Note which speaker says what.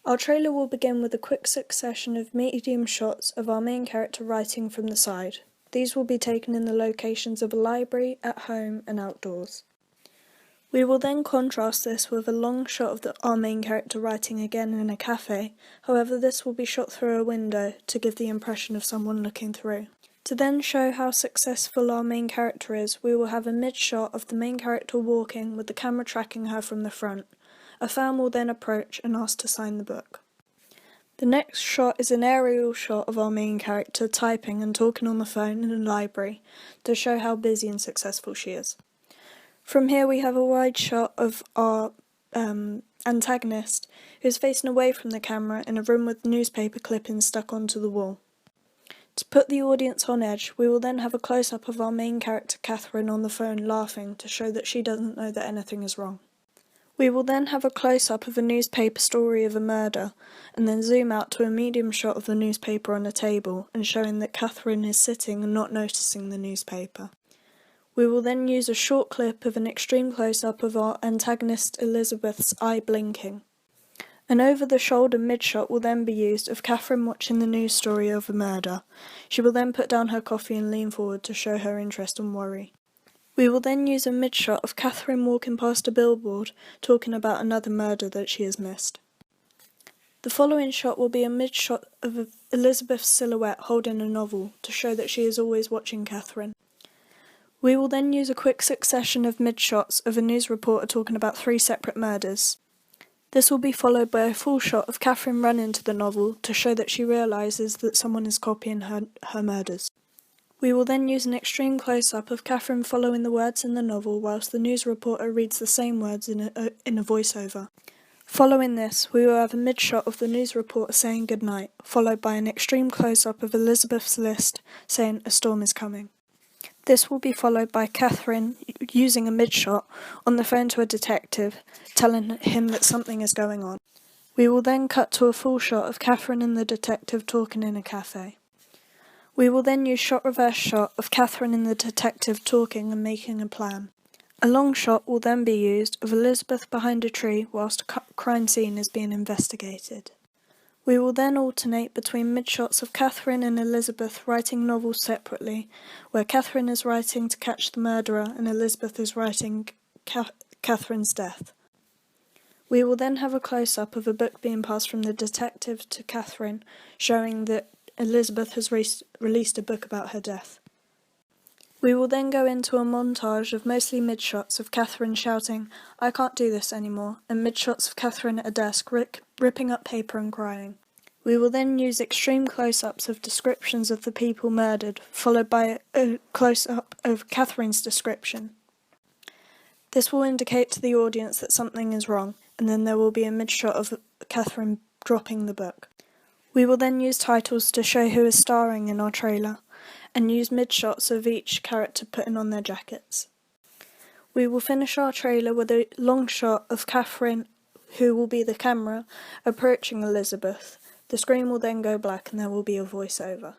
Speaker 1: Our trailer will begin with a quick succession of medium shots of our main character writing from the side. These will be taken in the locations of a library, at home and outdoors. We will then contrast this with a long shot of our main character writing again in a cafe, however this will be shot through a window to give the impression of someone looking through. To then show how successful our main character is, we will have a mid-shot of the main character walking with the camera tracking her from the front. A fan will then approach and ask to sign the book. The next shot is an aerial shot of our main character typing and talking on the phone in a library to show how busy and successful she is. From here we have a wide shot of our antagonist who is facing away from the camera in a room with newspaper clippings stuck onto the wall. To put the audience on edge, we will then have a close-up of our main character Catherine on the phone laughing to show that she doesn't know that anything is wrong. We will then have a close-up of a newspaper story of a murder, and then zoom out to a medium shot of the newspaper on a table and showing that Catherine is sitting and not noticing the newspaper. We will then use a short clip of an extreme close-up of our antagonist Elizabeth's eye blinking. An over-the-shoulder mid-shot will then be used of Catherine watching the news story of a murder. She will then put down her coffee and lean forward to show her interest and worry. We will then use a mid-shot of Catherine walking past a billboard, talking about another murder that she has missed. The following shot will be a mid-shot of Elizabeth's silhouette holding a novel, to show that she is always watching Catherine. We will then use a quick succession of mid-shots of a news reporter talking about 3 separate murders. This will be followed by a full shot of Catherine running to the novel, to show that she realises that someone is copying her murders. We will then use an extreme close-up of Catherine following the words in the novel whilst the news reporter reads the same words in a voiceover. Following this, we will have a mid-shot of the news reporter saying goodnight, followed by an extreme close-up of Elizabeth's list saying a storm is coming. This will be followed by Catherine using a mid-shot on the phone to a detective, telling him that something is going on. We will then cut to a full shot of Catherine and the detective talking in a cafe. We will then use shot-reverse shot of Catherine and the detective talking and making a plan. A long shot will then be used of Elizabeth behind a tree whilst a crime scene is being investigated. We will then alternate between mid-shots of Catherine and Elizabeth writing novels separately, where Catherine is writing to catch the murderer and Elizabeth is writing Catherine's death. We will then have a close-up of a book being passed from the detective to Catherine, showing that Elizabeth has released a book about her death. We will then go into a montage of mostly mid-shots of Catherine shouting, "I can't do this anymore," and mid-shots of Catherine at a desk ripping up paper and crying. We will then use extreme close-ups of descriptions of the people murdered, followed by a close-up of Catherine's description. This will indicate to the audience that something is wrong, and then there will be a mid-shot of Catherine dropping the book. We will then use titles to show who is starring in our trailer, and use mid-shots of each character putting on their jackets. We will finish our trailer with a long shot of Catherine, who will be the camera, approaching Elizabeth. The screen will then go black and there will be a voiceover.